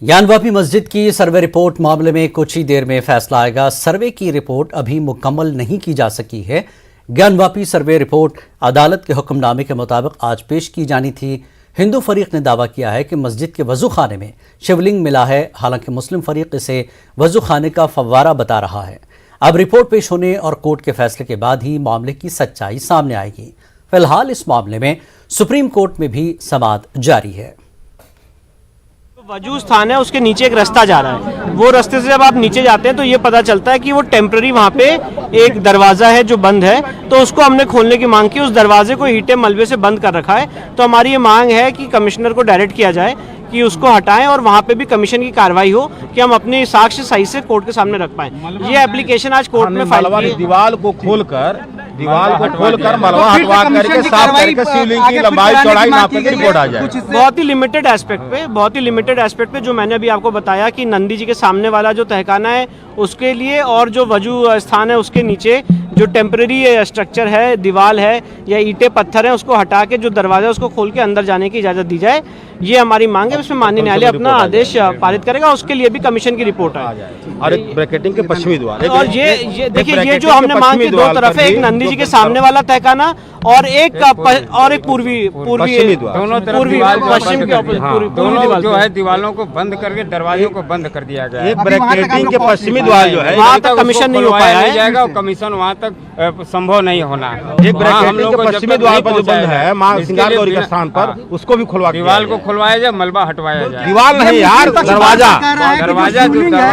ज्ञानवापी मस्जिद की survey report मामले में कुछ ही देर में फैसला आएगा। सर्वे की रिपोर्ट अभी मुकम्मल नहीं की जा सकी है। ज्ञानवापी सर्वे रिपोर्ट अदालत के हुक्मनामे के मुताबिक आज पेश की जानी थी। हिंदू फरीक ने दावा किया है कि मस्जिद के वजू खाने में शिवलिंग मिला है, हालांकि मुस्लिम फरीक इसे वजू खाने का फव्वारा बता रहा है। अब रिपोर्ट पेश होने और कोर्ट के फैसले के बाद ही मामले की सच्चाई सामने आएगी। फिलहाल इस मामले में सुप्रीम कोर्ट में भी समाअत जारी है। वजू स्थान है, उसके नीचे एक रास्ता जा रहा है। वो रास्ते से जब आप नीचे जाते हैं तो ये पता चलता है कि वो टेम्पररी वहाँ पे एक दरवाज़ा है जो बंद है, तो उसको हमने खोलने की मांग की। उस दरवाजे को ईंटें मलबे से बंद कर रखा है, तो हमारी ये मांग है कि कमिश्नर को डायरेक्ट किया जाए कि उसको हटाएं और वहाँ पे भी कमीशन की कार्रवाई हो कि हम अपने साक्ष्य सही से कोर्ट के सामने रख पाएं। ये एप्लीकेशन आज कोर्ट में फाइल की है। दीवार को खोलकर मलबा हटवा करके साफ करके शिवलिंग की लंबाई चौड़ाई नाप करके रिपोर्ट आ जाए। बहुत ही लिमिटेड एस्पेक्ट पे जो मैंने अभी आपको बताया कि नंदी जी के सामने वाला जो तहखाना है उसके लिए और जो वजू स्थान है उसके नीचे जो टेम्पररी स्ट्रक्चर है, दीवार है या ईंटें पत्थर है, उसको हटा के जो दरवाजा उसको खोल के अंदर जाने की इजाज़त दी जाए। ये हमारी मांग है। इसमें माननीय न्यायालय अपना आदेश पारित करेगा, उसके लिए भी कमीशन की रिपोर्ट है। और एक ब्रैकेटिंग के पश्चिमी द्वार, और ये देखिए, ये जो हमने मांग की दो तरफ है, एक नंदी जी के सामने वाला तहखाना और एक पूर्वी पश्चिम के दोनों जो है दीवारों को बंद करके दरवाजों को बंद कर दिया गया है। एक ब्रैकेटिंग के पश्चिमी द्वार जो है वहाँ तक कमीशन नहीं हो पाया है, जाएगा कमीशन वहाँ तक संभव नहीं होना। एक ब्रैकेटिंग के पश्चिमी द्वार पर जो बंद है मां सिंगार गौरी के स्थान पर, उसको भी खुलवा दीवार को खुलवाया जाए, मलबा हटवाया जाए। दीवार नहीं यार, दरवाजा।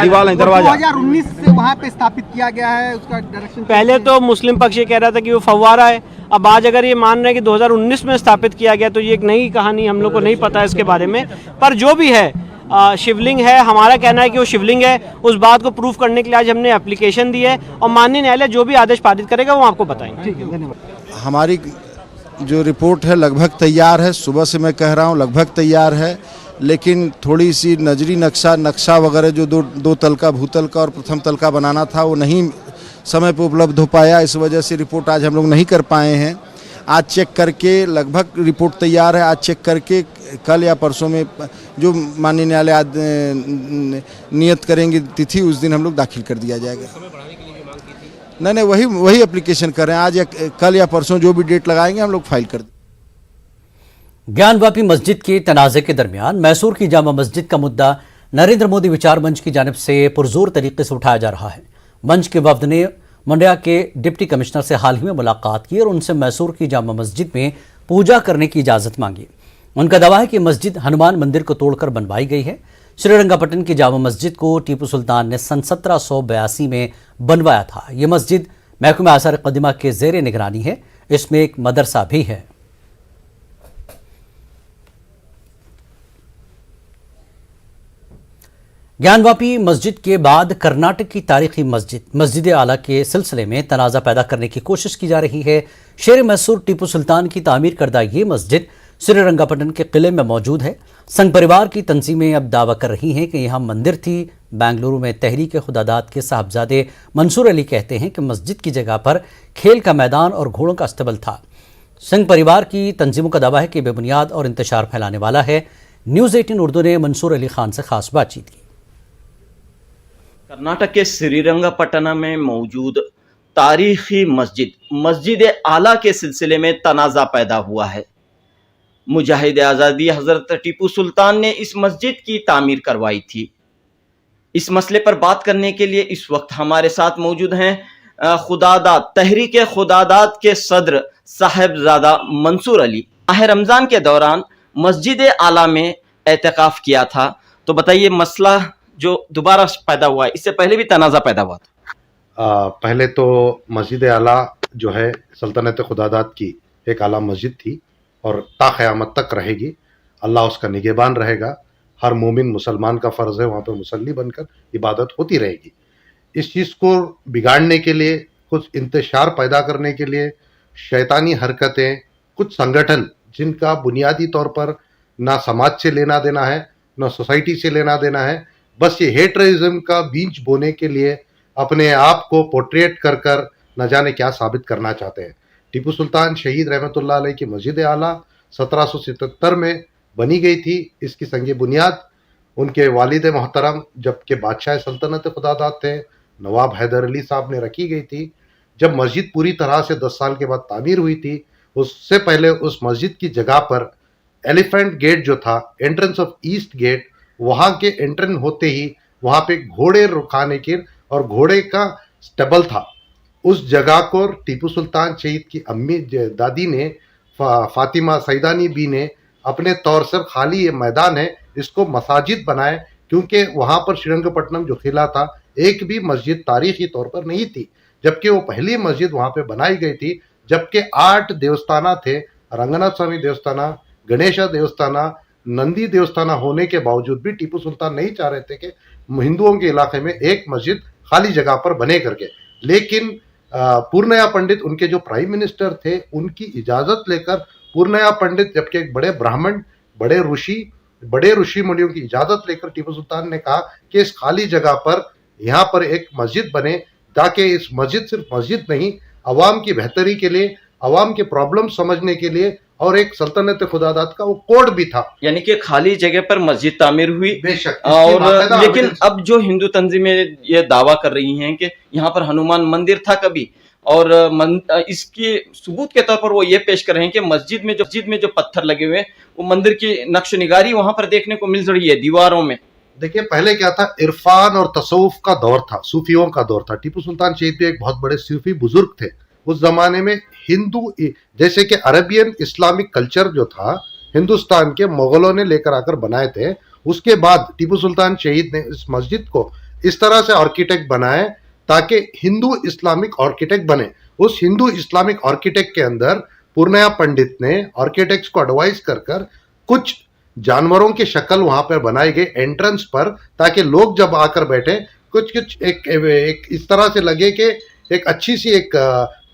दीवार नहीं, दरवाजा 2019 से वहाँ पे स्थापित किया गया है। उसका डायरेक्शन पहले तो मुस्लिम पक्ष ये कह रहा था कि वो फव्वारा है। अब आज अगर ये मान रहे हैं कि 2019 में स्थापित किया गया तो ये एक नई कहानी, हम लोग को नहीं पता इसके बारे में। पर जो भी है शिवलिंग है, हमारा कहना है कि वो शिवलिंग है। उस बात को प्रूफ करने के लिए आज हमने एप्लीकेशन दी है और माननीय न्यायालय जो भी आदेश पारित करेगा वो आपको बताएंगे। हमारी जो रिपोर्ट है लगभग तैयार है, सुबह से मैं कह रहा हूँ लगभग तैयार है, लेकिन थोड़ी सी नजरी नक्शा वगैरह जो दो तल का भूतल का और प्रथम तल का बनाना था वो नहीं समय पर उपलब्ध हो पाया। इस वजह से रिपोर्ट आज हम लोग नहीं कर पाए हैं। आज चेक करके लगभग रिपोर्ट तैयार है। आज चेक करके कल या परसों में जो माननीय न्यायालय नियत करेंगे तिथि, उस दिन हम लोग दाखिल कर दिया जाएगा। नहीं, वही एप्लीकेशन कर रहे हैं। आज या कल या परसों जो भी डेट लगाएंगे हम लोग फाइल कर देंगे। ज्ञानवापी मस्जिद के तनाज़े के दरमियान मैसूर की जामा मस्जिद का मुद्दा नरेंद्र मोदी विचार मंच की जानिब से पुरजोर तरीके से उठाया जा रहा है। मंच के वफ्द ने मंड्या के डिप्टी कमिश्नर से हाल ही में मुलाकात की और उनसे मैसूर की जामा मस्जिद में पूजा करने की इजाज़त मांगी। उनका दावा है कि मस्जिद हनुमान मंदिर को तोड़कर बनवाई गई है। श्रीरंगापट्टनम की जामा मस्जिद को टीपू सुल्तान ने सन 1782 में बनवाया था। ये मस्जिद महकमा आसार कदीमा के ज़ेर निगरानी है। इसमें एक मदरसा भी है। ज्ञानवापी मस्जिद के बाद कर्नाटक की तारीखी मस्जिद आला के सिलसिले में तनाज़ा पैदा करने की कोशिश की जा रही है। शेर मैसूर टीपू सुल्तान की तामीर करदा ये मस्जिद श्रीरंगापट्टनम के किले में मौजूद है। संघ परिवार की तंजीमें अब दावा कर रही हैं कि यहाँ मंदिर थी। बेंगलुरु में तहरीक खुदादात के साहबजादे मंसूर अली कहते हैं कि मस्जिद की जगह पर खेल का मैदान और घोड़ों का अस्तबल था। संघ परिवार की तंजीमों का दावा है कि बेबुनियाद और इंतशार फैलाने वाला है। न्यूज़ 18 उर्दू ने मंसूर अली खान से खास बातचीत की। कर्नाटक के श्रीरंगपट्टनम में मौजूद तारीखी मस्जिद आला के सिलसिले में तनाज़ा पैदा हुआ है। मुजाहिद आज़ादी हज़रत टीपू सुल्तान ने इस मस्जिद की तामीर करवाई थी। इस मसले पर बात करने के लिए इस वक्त हमारे साथ मौजूद हैं तहरीक खुदादात के सदर साहिबजादा मंसूर अली। माह रमज़ान के दौरान मस्जिद आला में एतकाफ़ किया था, तो बताइए मसला जो दोबारा पैदा हुआ है, इससे पहले भी तनाज़ा पैदा हुआ था? पहले तो मस्जिद आला जो है सल्तनत खुदादात की एक आला मस्जिद थी और ता क़यामत तक रहेगी। अल्लाह उसका निगहबान रहेगा। हर मोमिन मुसलमान का फ़र्ज़ है वहाँ पर मुसल्ली बनकर इबादत होती रहेगी। इस चीज़ को बिगाड़ने के लिए, कुछ इंतशार पैदा करने के लिए शैतानी हरकतें, कुछ संगठन जिनका बुनियादी तौर पर ना समाज से लेना देना है ना सोसाइटी से लेना देना है, बस ये हेटरिज्म का बीज बोने के लिए अपने आप को पोर्ट्रेट कर कर न जाने क्या साबित करना चाहते हैं। टीपू सुल्तान शहीद रहमतुल्लाह अलैह की मस्जिद आला 1777 में बनी गई थी। इसकी संग बुनियाद उनके वालिद मोहतरम जबकि बादशाह सल्तनत खुदादाद थे, नवाब हैदर अली साहब ने रखी गई थी। जब मस्जिद पूरी तरह से 10 साल के बाद तामीर हुई थी, उससे पहले उस मस्जिद की जगह पर एलिफेंट गेट जो था, एंट्रेंस ऑफ ईस्ट गेट, वहाँ के एंट्रेंस होते ही वहाँ पे घोड़े रुकाने के और घोड़े का स्टेबल था। उस जगह को टीपू सुल्तान शहीद की अम्मी दादी ने फातिमा सैदानी बी ने अपने तौर से खाली ये मैदान है इसको मसाजिद बनाए, क्योंकि वहाँ पर श्रीरंगपट्टनम जो किला था एक भी मस्जिद तारीखी तौर पर नहीं थी, जबकि वो पहली मस्जिद वहाँ पे बनाई गई थी। जबकि 8 देवस्थाना थे, रंगनाथ स्वामी देवस्थाना, गणेशा देवस्थाना, नंदी देवस्थाना होने के बावजूद भी टीपू सुल्तान नहीं चाह रहे थे कि हिंदुओं के इलाके में एक मस्जिद खाली जगह पर बने करके। लेकिन पूर्णया पंडित उनके जो प्राइम मिनिस्टर थे, उनकी इजाजत लेकर पूर्णया पंडित जबकि एक बड़े ब्राह्मण, बड़े ऋषि मुनियों की इजाजत लेकर टीपू सुल्तान ने कहा कि इस खाली जगह पर यहाँ पर एक मस्जिद बने, ताकि इस मस्जिद सिर्फ मस्जिद नहीं, अवाम की बेहतरी के लिए, अवाम के प्रॉब्लम समझने के लिए, और एक सल्तनत खुदादाद का वो कोड भी था। यानी कि खाली जगह पर मस्जिद तामीर हुई। बेशक। और लेकिन अब जो हिंदू तंजीमें ये दावा कर रही हैं कि यहाँ पर हनुमान मंदिर था कभी, और इसकी सबूत के तौर पर वो ये पेश कर रहे हैं कि मस्जिद में जो पत्थर लगे हुए हैं वो मंदिर की नक्श निगारी वहां पर देखने को मिल रही है दीवारों में। देखिए, पहले क्या था, इरफान और तसव्वुफ का दौर था, सूफियों का दौर था। टीपू सुल्तान शहीद भी एक बहुत बड़े सूफी बुजुर्ग थे। उस जमाने में हिंदू, जैसे कि अरबियन इस्लामिक कल्चर जो था हिंदुस्तान के मुगलों ने लेकर आकर बनाए थे, उसके बाद टीपू सुल्तान शहीद ने इस मस्जिद को इस तरह से आर्किटेक्ट बनाए ताकि हिंदू इस्लामिक आर्किटेक्ट बने। उस हिंदू इस्लामिक आर्किटेक्ट के अंदर पूर्णया पंडित ने आर्किटेक्ट्स को एडवाइस कर कुछ जानवरों की शक्ल वहां पर बनाई गई एंट्रेंस पर, ताकि लोग जब आकर बैठे कुछ एक इस तरह से लगे कि एक अच्छी सी एक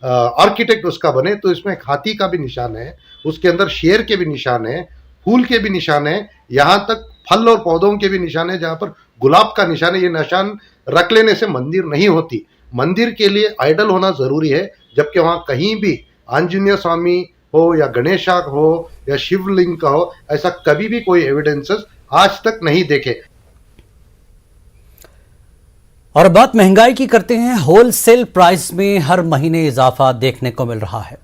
आर्किटेक्ट उसका बने। तो इसमें एक हाथी का भी निशान है, उसके अंदर शेर के भी निशान है, फूल के भी निशान है, यहाँ तक फल और पौधों के भी निशान है, जहाँ पर गुलाब का निशान है। ये निशान रख लेने से मंदिर नहीं होती। मंदिर के लिए आइडल होना जरूरी है, जबकि वहाँ कहीं भी आंजनेय स्वामी हो या गणेशा हो या शिवलिंग का हो, ऐसा कभी भी कोई एविडेंसेस आज तक नहीं देखे। और बात महंगाई की करते हैं। होलसेल प्राइस में हर महीने इजाफा देखने को मिल रहा है।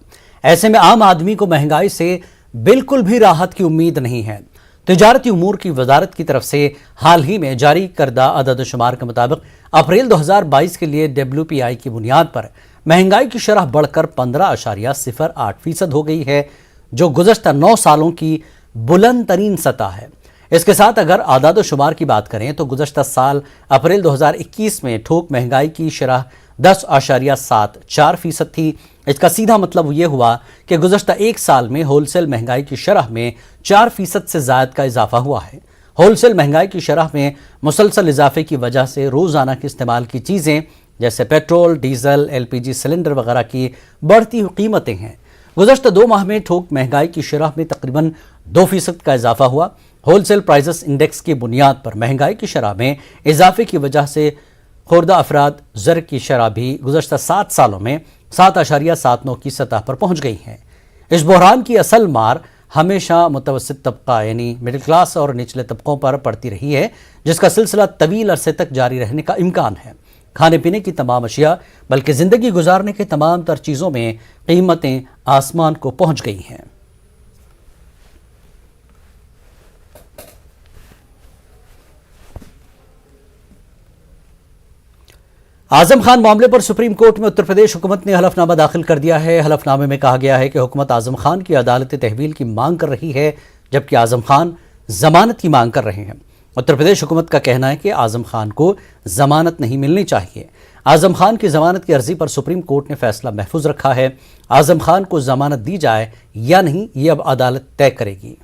ऐसे में आम आदमी को महंगाई से बिल्कुल भी राहत की उम्मीद नहीं है। तिजारती उमूर की वजारत की तरफ से हाल ही में जारी करदा अदद शुमार के मुताबिक अप्रैल 2022 के लिए WPI की बुनियाद पर महंगाई की शरह बढ़कर 15.08% हो गई है, जो गुज़श्ता 9 सालों की बुलंद तरीन सतह है। इसके साथ अगर आदाद शुमार की बात करें तो गुज़श्ता साल अप्रैल 2021 में थोक महंगाई की शरह 10.74% थी। इसका सीधा मतलब ये हुआ कि गुज़श्ता 1 साल में होलसेल महंगाई की शरह में 4% से ज़ायद का इजाफा हुआ है। होलसेल महंगाई की शरह में मुसलसल इजाफे की वजह से रोज़ाना के इस्तेमाल की चीज़ें जैसे पेट्रोल, डीजल, LPG सिलेंडर वगैरह की बढ़ती हुई कीमतें हैं। गुज़श्ता 2 माह में थोक महंगाई की शरह में तकरीबन 2% का इजाफा हुआ। होलसेल प्राइसेस इंडेक्स की बुनियाद पर महंगाई की शरह में इजाफे की वजह से खुर्दा अफराद ज़र की शरह भी गुज़श्ता 7 सालों में 7.79 की सतह पर पहुँच गई हैं। इस बहरान की असल मार हमेशा मुतवस्सित तबका यानी मिडिल क्लास और निचले तबकों पर पड़ती रही है, जिसका सिलसिला तवील अरसे तक जारी रहने का इम्कान है। खाने पीने की तमाम अशिया बल्कि ज़िंदगी गुजारने के तमाम तर चीज़ों में कीमतें आसमान को पहुँच गई हैं। आजम खान मामले पर सुप्रीम कोर्ट में उत्तर प्रदेश हुकूमत ने हलफनामा दाखिल कर दिया है। हलफनामे में कहा गया है कि हुकूमत आजम खान की अदालत तहवील की मांग कर रही है, जबकि आजम खान जमानत की मांग कर रहे हैं। उत्तर प्रदेश हुकूमत का कहना है कि आजम खान को जमानत नहीं मिलनी चाहिए। आजम खान की जमानत की अर्जी पर सुप्रीम कोर्ट ने फैसला महफूज रखा है। आजम खान को जमानत दी जाए या नहीं, ये अब अदालत तय करेगी।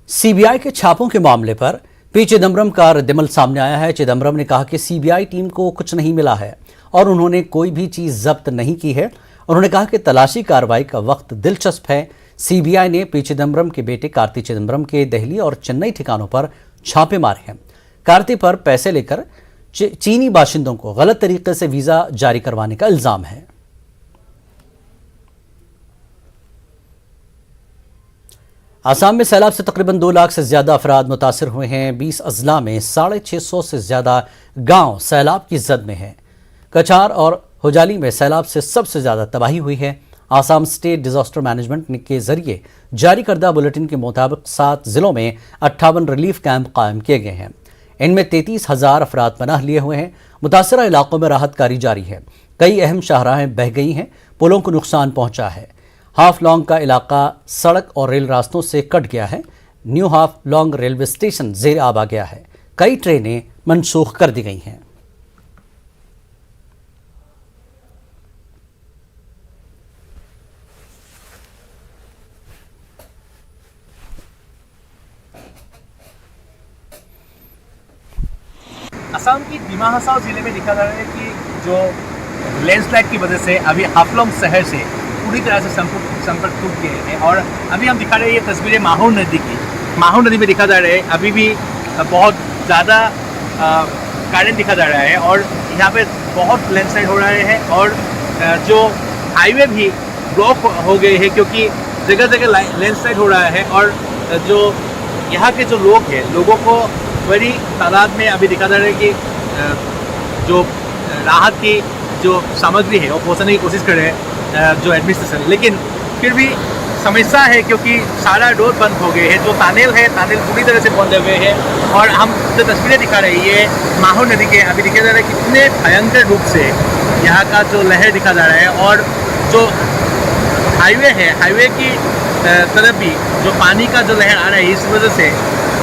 CBI के छापों के मामले पर पी चिदम्बरम का रद्दमल सामने आया है। चिदम्बरम ने कहा कि CBI टीम को कुछ नहीं मिला है और उन्होंने कोई भी चीज़ जब्त नहीं की है। उन्होंने कहा कि तलाशी कार्रवाई का वक्त दिलचस्प है। CBI ने पी चिदम्बरम के बेटे कार्ति चिदम्बरम के दिल्ली और चेन्नई ठिकानों पर छापे मारे हैं। कार्ति पर पैसे लेकर चीनी बाशिंदों को गलत तरीके से वीज़ा जारी करवाने का इल्ज़ाम है। आसाम में सैलाब से तकरीबन 2 लाख से ज्यादा अफराद मुतासर हुए हैं। 20 अजला में 650 से ज्यादा गांव सैलाब की जद में हैं। कछार और हुजाली में सैलाब से सबसे ज्यादा तबाही हुई है। आसाम स्टेट डिजास्टर मैनेजमेंट के जरिए जारी करदा बुलेटिन के मुताबिक 7 जिलों में 58 रिलीफ कैंप कायम किए गए हैं। इनमें 33,000 अफराद पनाह लिए हुए हैं। मुतासरा इलाकों में राहत कार्य जारी है। कई अहम शाहराहें बह गई हैं। पुलों को नुकसान पहुंचा है। हाफ लॉन्ग का इलाका सड़क और रेल रास्तों से कट गया है। New half long railway station जेर आब आ गया है। कई ट्रेनें मनसूख कर दी गई हैं। असम की दिमा हसाओ जिले में देखा जा रहा है कि जो लैंडस्लाइड की वजह से अभी हाफलोंग शहर से पूरी तरह से संपर्क टूट गए हैं। और अभी हम दिखा रहे हैं ये तस्वीरें माहौर नदी की। माहौर नदी में दिखा जा रहा है अभी भी बहुत ज़्यादा कारण दिखा जा रहा है और यहाँ पे बहुत लैंडस्लाइड हो रहे हैं और जो हाईवे भी ब्लॉक हो गए हैं क्योंकि जगह जगह लैंडस्लाइड हो रहा है। और जो यहाँ के जो लोग हैं, लोगों को बड़ी तादाद में अभी दिखा जा रहा है कि जो राहत की जो सामग्री है वो पहुँचाने की कोशिश कर रहे हैं जो एडमिनिस्ट्रेशन, लेकिन फिर भी समस्या है क्योंकि सारा रोड बंद हो गए हैं। जो तानेल है, तानेल पूरी तरह से बंद हुए हैं। और हम जो तस्वीरें दिखा रहे हैं ये माहौर नदी के, अभी दिखा जा रहा है कितने भयंकर रूप से यहाँ का जो लहर दिखा जा रहा है। और जो हाईवे है, हाईवे की तरफ भी जो पानी का जो लहर आ रहा है, इस वजह से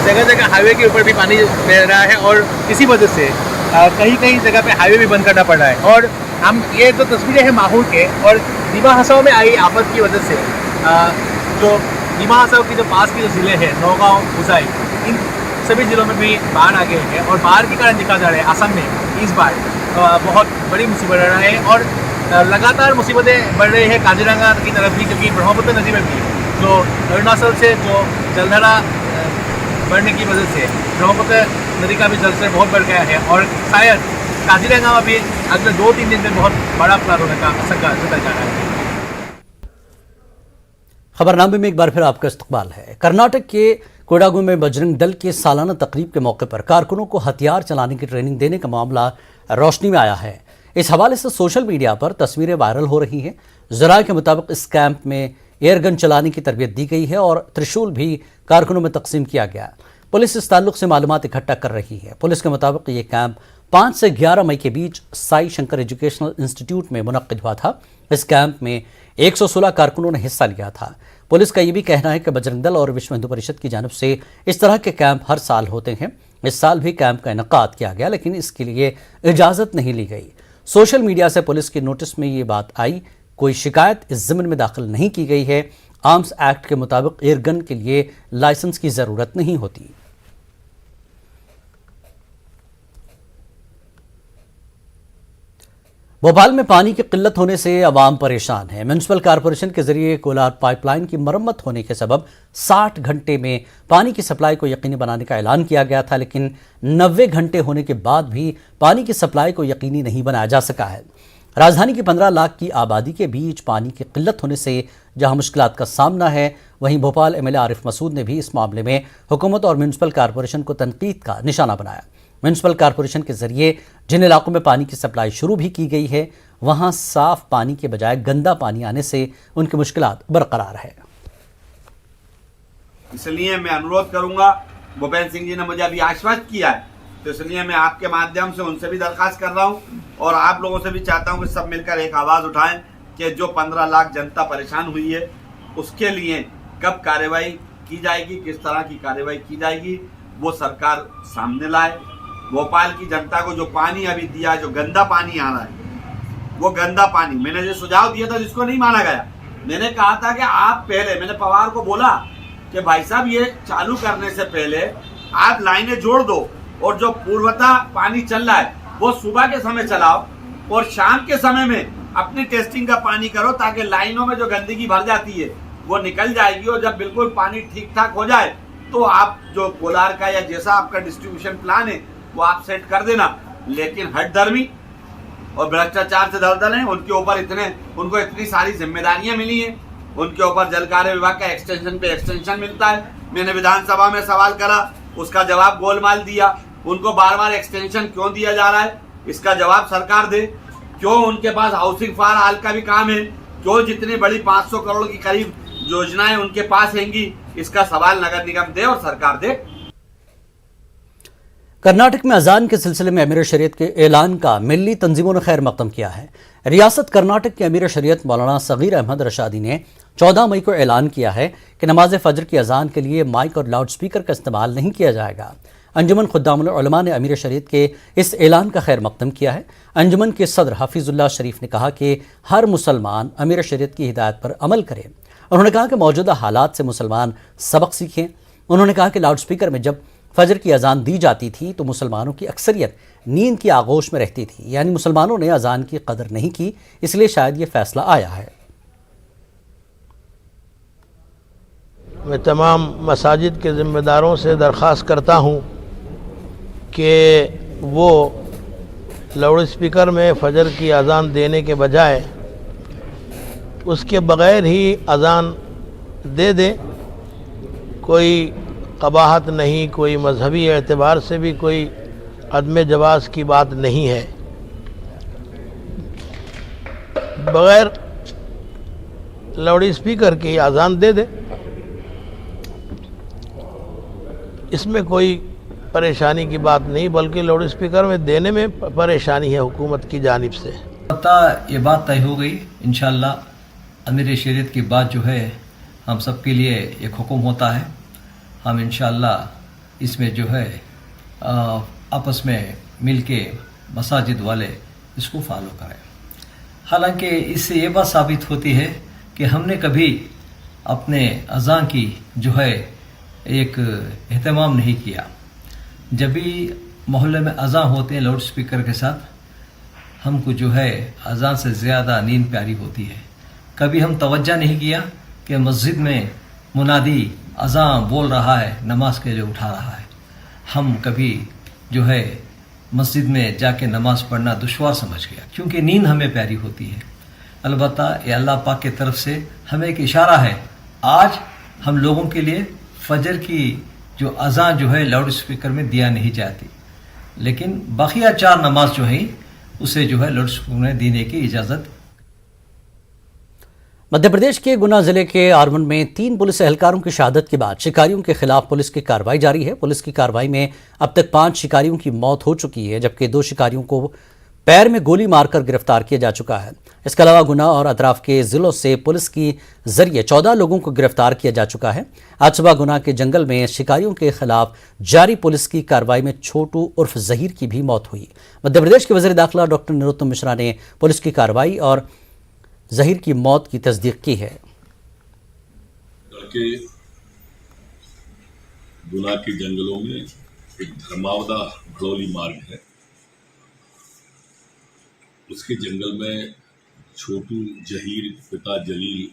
जगह जगह हाईवे के ऊपर भी पानी बह रहा है और इसी वजह से कहीं कहीं जगह पे हाईवे भी बंद करना पड़ रहा है। और हम ये जो तस्वीरें हैं माहौर के और दिमा हसाओ में आई आफत की वजह से जो दिमा हसाओ की जो पास के जो ज़िले हैं, नौगांव, हुजाई, इन सभी ज़िलों में भी बाढ़ आ गए हैं। और बाढ़ के कारण दिखा जा रहा है असम में इस बार बहुत बड़ी मुसीबत आ रहा है और लगातार मुसीबतें बढ़ रही है काजीरंगा की तरफ भी, क्योंकि ब्रह्मपुत्र नदी में भी जो अरुणाचल से जो जलधारा बढ़ने की वजह से ब्रह्मपुत्र नदी का भी जलस्तर बहुत बढ़ गया है। और शायद काजीरंगा में भी अगले 2-3 दिन में बहुत बड़ा फ्लड होने का आशंका जताया जा रहा है। खबरनामे में एक बार फिर आपका इस्तकबाल है। कर्नाटक के कोडागु में बजरंग दल के सालाना तकरीब के मौके पर कारकुनों को हथियार चलाने की ट्रेनिंग देने का मामला रोशनी में आया है। इस हवाले से सोशल मीडिया पर तस्वीरें वायरल हो रही हैं। जराये के मुताबिक इस कैंप में एयरगन चलाने की तरबियत दी गई है और त्रिशूल भी कारकुनों में तकसीम किया गया। पुलिस इस ताल्लुक से मालूमात इकट्ठा कर रही है। पुलिस के मुताबिक ये कैंप 5 से 11 मई के बीच साई शंकर एजुकेशनल इंस्टीट्यूट में मुनक्किद हुआ था। इस कैंप में 116 कारकुनों ने हिस्सा लिया था। पुलिस का यह भी कहना है कि बजरंग दल और विश्व हिंदू परिषद की जानिब से इस तरह के कैंप हर साल होते हैं। इस साल भी कैंप का इनेकाद किया गया, लेकिन इसके लिए इजाज़त नहीं ली गई। सोशल मीडिया से पुलिस के नोटिस में ये बात आई। कोई शिकायत इस ज़िम्न में दाखिल नहीं की गई है। आर्म्स एक्ट के मुताबिक एयरगन के लिए लाइसेंस की ज़रूरत नहीं होती। भोपाल में पानी की किल्लत होने से आवाम परेशान है। म्यूनिसिपल कॉरपोरेशन के जरिए कोलार पाइपलाइन की मरम्मत होने के सबब 60 घंटे में पानी की सप्लाई को यकीनी बनाने का ऐलान किया गया था, लेकिन 90 घंटे होने के बाद भी पानी की सप्लाई को यकीनी नहीं बनाया जा सका है। राजधानी की 15 लाख की आबादी के बीच पानी की किल्लत होने से जहां मुश्किलात का सामना है, वहीं भोपाल एमएलए आरिफ मसूद ने भी इस मामले में हुकूमत और म्यूनिसिपल कॉरपोरेशन को तनकीद का निशाना बनाया। म्यूनिसिपल कॉरपोरेशन के जरिए जिन इलाकों में पानी की सप्लाई शुरू भी की गई है, वहां साफ पानी के बजाय गंदा पानी आने से उनकी मुश्किलात बरकरार है। इसलिए मैं अनुरोध करूंगा, भूपेंद्र सिंह जी ने मुझे अभी आश्वस्त किया है, तो इसलिए मैं आपके माध्यम से उनसे भी दरखास्त कर रहा हूं और आप लोगों से भी चाहता हूं कि सब मिलकर एक आवाज उठाएं कि जो 15 लाख जनता परेशान हुई है उसके लिए कब कार्रवाई की जाएगी, किस तरह की कार्रवाई की जाएगी, वो सरकार सामने लाए। भोपाल की जनता को जो पानी अभी दिया, जो गंदा पानी आ रहा है, वो गंदा पानी, मैंने जो सुझाव दिया था जिसको नहीं माना गया, मैंने कहा था कि आप पहले, मैंने पवार को बोला कि भाई साहब ये चालू करने से पहले आप लाइनें जोड़ दो और जो पूर्वता पानी चल रहा है वो सुबह के समय चलाओ और शाम के समय में अपनी टेस्टिंग का पानी करो, ताकि लाइनों में जो गंदगी भर जाती है वो निकल जाएगी और जब बिल्कुल पानी ठीक ठाक हो जाए तो आप जो कोलार का या जैसा आपका डिस्ट्रीब्यूशन प्लान है वो आप सेट कर देना। लेकिन हठधर्मी और भ्रष्टाचार से दलदल हैं, उनके ऊपर उनको इतनी सारी जिम्मेदारियां मिली हैं उनके ऊपर जल कार्य विभाग का एक्सटेंशन पे एक्सटेंशन मिलता है। मैंने विधानसभा में सवाल करा, उसका जवाब गोलमाल दिया। उनको बार बार एक्सटेंशन क्यों दिया जा रहा है, इसका जवाब सरकार दे। क्यों उनके पास हाउसिंग फॉर ऑल का भी काम है, क्यों जितनी बड़ी 500 करोड़ की करीब योजनाएं उनके पास हैंगी, इसका सवाल नगर निगम दे और सरकार दे। कर्नाटक में अजान के सिलसिले में अमीर शरीयत के ऐलान का मिली तंजीमों ने खैर मकदम किया है। रियासत कर्नाटक के अमीर शरीयत मौलाना सगीर अहमद रशादी ने 14 मई को ऐलान किया है कि नमाज फजर की अजान के लिए माइक और लाउड स्पीकर का इस्तेमाल नहीं किया जाएगा। अंजुमन खुद्दामुल उलमा ने अमीर शरीयत के इस ऐलान का खैर मकदम किया है। अंजुमन के सदर हफीजुल्लाह शरीफ ने कहा कि हर मुसलमान अमीर शरीयत की हिदायत पर अमल करे। उन्होंने कहा कि मौजूदा हालात से मुसलमान सबक सीखें। उन्होंने कहा कि लाउड स्पीकर में जब फजर की अजान दी जाती थी तो मुसलमानों की अक्सरियत नींद की आगोश में रहती थी, यानी मुसलमानों ने अजान की कदर नहीं की, इसलिए शायद ये फैसला आया है। मैं तमाम मसाजिद के ज़िम्मेदारों से दरख्वास्त करता हूँ कि वो लाउड स्पीकर में फजर की अजान देने के बजाय उसके बग़ैर ही अजान दे दें। कोई कबाहत नहीं, कोई मजहबी एतबार से भी कोई अदम जवाज़ की बात नहीं है। बग़ैर लाउड स्पीकर की अजान दे दे, इसमें कोई परेशानी की बात नहीं, बल्कि लाउड स्पीकर में देने में परेशानी है हुकूमत की जानिब से। ये बात तय हो गई इंशाअल्लाह। अमीर शरीयत की बात जो है हम सब के लिए एक हुक्म होता है। हम इंशाअल्लाह इसमें जो है आपस में मिलके मसाजिद वाले इसको फॉलो करें। हालांकि इससे ये बात साबित होती है कि हमने कभी अपने अज़ान की जो है एक एहतमाम नहीं किया। जब भी मोहल्ले में अज़ान होते हैं लाउड स्पीकर के साथ, हमको जो है अज़ान से ज़्यादा नींद प्यारी होती है। कभी हम तवज्जो नहीं किया कि मस्जिद में मुनादी अज़ान बोल रहा है, नमाज के लिए उठा रहा है। हम कभी जो है मस्जिद में जाके नमाज पढ़ना दुश्वार समझ गया, क्योंकि नींद हमें प्यारी होती है। अलबत्ता ये अल्लाह पाक की तरफ से हमें एक इशारा है। आज हम लोगों के लिए फजर की जो अज़ान जो है लाउड स्पीकर में दिया नहीं जाती, लेकिन बाकिया 4 नमाज जो है उसे जो है लाउड स्पीकर में देने की इजाज़त। मध्य प्रदेश के गुना जिले के आरवन में 3 पुलिस एहलकारों की शहादत के बाद शिकारियों के खिलाफ पुलिस की कार्रवाई जारी है। पुलिस की कार्रवाई में अब तक 5 शिकारियों की मौत हो चुकी है, जबकि 2 शिकारियों को पैर में गोली मारकर गिरफ्तार किया जा चुका है। इसके अलावा गुना और अतराफ के जिलों से पुलिस की जरिए 14 लोगों को गिरफ्तार किया जा चुका है। आज सुबह गुना के जंगल में शिकारियों के खिलाफ जारी पुलिस की कार्रवाई में छोटू उर्फ जहीर की भी मौत हुई। मध्य प्रदेश के वज़ीर दाखिला डॉक्टर नरोत्तम मिश्रा ने पुलिस की कार्रवाई और जहीर की मौत की तस्दीक की है। गुना के जंगलों में एक धर्मावदा भड़ोली मार्ग है, उसके जंगल में छोटू जहीर पिता जलील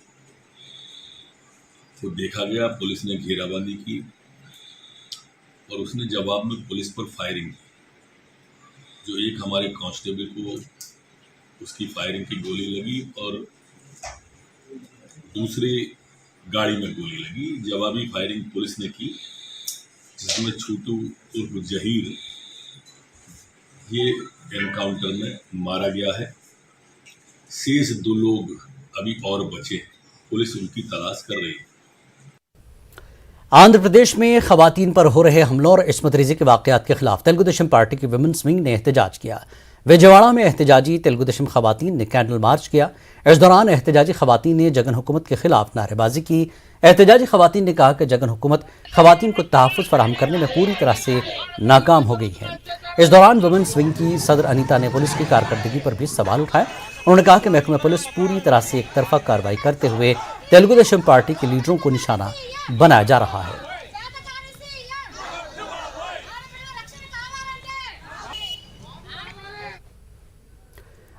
को देखा गया। पुलिस ने घेराबंदी की और उसने जवाब में पुलिस पर फायरिंग की। जो एक हमारे कांस्टेबल को उसकी फायरिंग की गोली लगी और दूसरे गाड़ी में गोली लगी। जवाबी फायरिंग पुलिस ने की, जिसमें छोटू उर्फ जहीर ये एनकाउंटर में मारा गया है। शेष 2 लोग अभी और बचे हैं, पुलिस उनकी तलाश कर रही है। आंध्र प्रदेश में खवातीन पर हो रहे हमलों और इस्मत रेज़ी के वाक़यात के खिलाफ तेलुगु देशम पार्टी की विमेंस विंग ने एहतजाज किया। विजयवाड़ा में एहतजाजी तेलुगु देशम खवातीन ने कैंडल मार्च किया। इस दौरान एहतजाजी खवातीन ने जगन हुकूमत के खिलाफ नारेबाजी की। एहतजाजी खवातीन ने कहा कि जगन हुकूमत खवातीन को तहफ़्फ़ुज़ फराहम करने में पूरी तरह से नाकाम हो गई है। इस दौरान वुमेन्स विंग की सदर अनीता ने पुलिस की कारकर्दगी पर भी सवाल उठाए। उन्होंने कहा कि महकमा पुलिस पूरी तरह से एक तरफा कार्रवाई करते हुए तेलुगु देशम पार्टी के लीडरों को निशाना बनाया जा रहा है।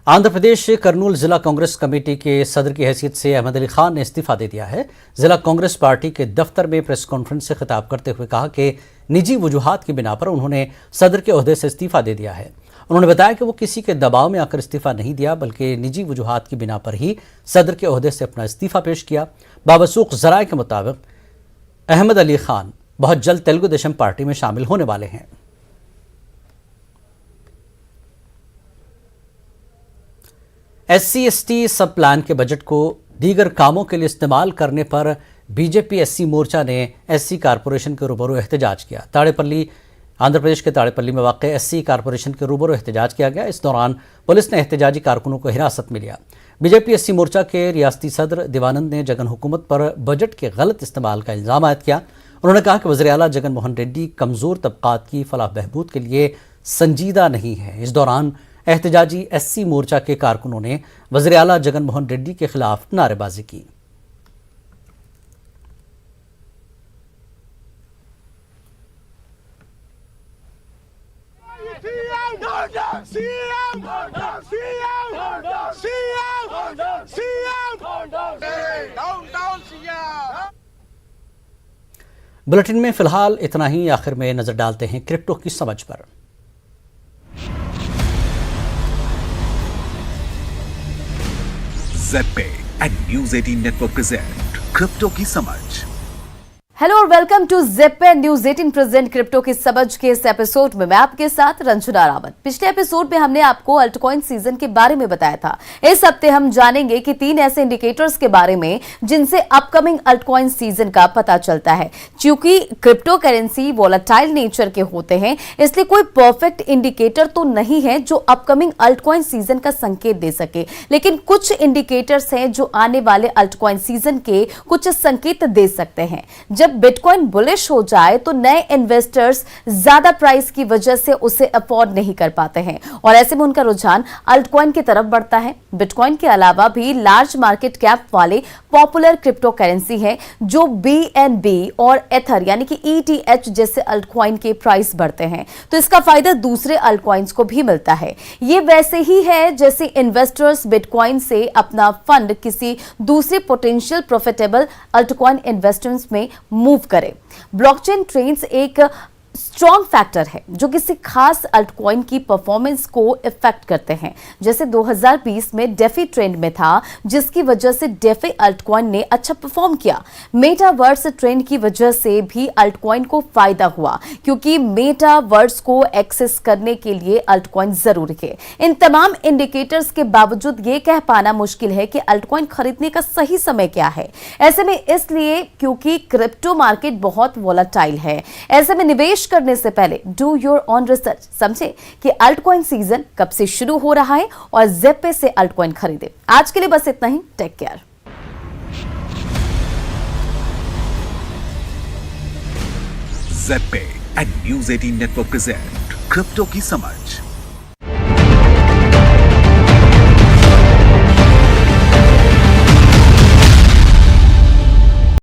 आंध्र प्रदेश करनूल जिला कांग्रेस कमेटी के सदर की हैसियत से अहमद अली खान ने इस्तीफा दे दिया है। जिला कांग्रेस पार्टी के दफ्तर में प्रेस कॉन्फ्रेंस से खिताब करते हुए कहा कि निजी वजूहात की बिना पर उन्होंने सदर के ओहदे से इस्तीफा दे दिया है। उन्होंने बताया कि वो किसी के दबाव में आकर इस्तीफा नहीं दिया, बल्कि निजी वजूहात की बिना पर ही सदर के ओहदे से अपना इस्तीफा पेश किया। बावसूख ज़राए के मुताबिक अहमद अली खान बहुत जल्द तेलुगु देशम पार्टी में शामिल होने वाले हैं। SC/ST सब प्लान के बजट को दीगर कामों के लिए इस्तेमाल करने पर बीजेपी SC मोर्चा ने SC कारपोरेशन के रूबरू एहतजाज किया। ताड़ेपल्ली, आंध्र प्रदेश के ताड़ेपल्ली में वाक़ SC कारपोरेशन के रूबरू एहतजाज किया गया। इस दौरान पुलिस ने एहतजाजी कारकुनों को हिरासत में लिया। बीजेपी SC मोर्चा के रियासती सदर देवानंद ने जगन हुकूमत पर बजट के गलत इस्तेमाल का इल्ज़ाम आयद किया। उन्होंने कहा कि वज़ीर आला जगन मोहन रेड्डी कमज़ोर तबक़ात की फलाह बहबूद के लिए संजीदा नहीं है। इस दौरान एहतजाजी SC मोर्चा के कारकुनों ने वज़ीर आला जगन मोहन रेड्डी के खिलाफ नारेबाजी की। बुलेटिन में फिलहाल इतना ही। आखिर में नजर डालते हैं क्रिप्टो की समझ पर। ZPay and News 18 Network present crypto की समझ। हेलो और welcome to ZPay news 18 present crypto की समझ के इस एपिसोड में मैं आपके साथ रंजना रावत। पिछले एपिसोड में हमने आपको अल्टकॉइन सीजन के बारे में बताया था। इस हफ्ते हम जानेंगे कि 3 ऐसे इंडिकेटर्स के बारे में जिनसे अपकमिंग अल्टकॉइन सीजन का पता चलता है। क्योंकि क्रिप्टो करेंसी वोलेटाइल नेचर के होते हैं, इसलिए कोई परफेक्ट इंडिकेटर तो नहीं है जो अपकमिंग अल्टकॉइन सीजन का संकेत दे सके, लेकिन कुछ इंडिकेटर्स हैं जो आने वाले अल्टकॉइन सीजन के कुछ संकेत दे सकते हैं। जब बिटकॉइन बुलिश हो जाए तो नए इन्वेस्टर्स ज्यादा प्राइस की वजह से उसे अफोर्ड नहीं कर पाते हैं और ऐसे में उनका रुझान अल्टकॉइन की तरफ बढ़ता है। बिटकॉइन के अलावा भी लार्ज मार्केट कैप वाले पॉपुलर क्रिप्टो करेंसी हैं जो BNB और एथर यानी कि ETH जैसे अल्टकॉइन के प्राइस बढ़ते हैं, तो इसका फायदा दूसरे अल्टकॉइन्स को भी मिलता है। ये वैसे ही है जैसे इन्वेस्टर्स बिटकॉइन से अपना फंड किसी दूसरे पोटेंशियल प्रॉफिटेबल अल्टकॉइन इन्वेस्टमेंट्स में मूव करें। ब्लॉकचेन ट्रेंड्स एक स्ट्रॉन्ग फैक्टर है जो किसी खास अल्टकॉइन की परफॉर्मेंस को इफेक्ट करते हैं। जैसे 2020 में डेफी ट्रेंड में था, जिसकी वजह से डेफी अल्टकॉइन ने अच्छा परफॉर्म किया। मेटावर्स ट्रेंड की वजह से भी अल्टकॉइन को फायदा हुआ, क्योंकि मेटावर्स को एक्सेस करने के लिए अल्टकॉइन जरूरी है। इन तमाम इंडिकेटर्स के बावजूद ये कह पाना मुश्किल है कि अल्टकॉइन खरीदने का सही समय क्या है। ऐसे में इसलिए क्योंकि क्रिप्टो मार्केट बहुत वोलेटाइल है। ऐसे में निवेश करने से पहले डू योर ऑन रिसर्च, समझे कि अल्टकॉइन सीजन कब से शुरू हो रहा है और ZPay से अल्टकॉइन खरीदे। आज के लिए बस इतना ही। Take care. ZPay and News 18 Network present crypto की समझ।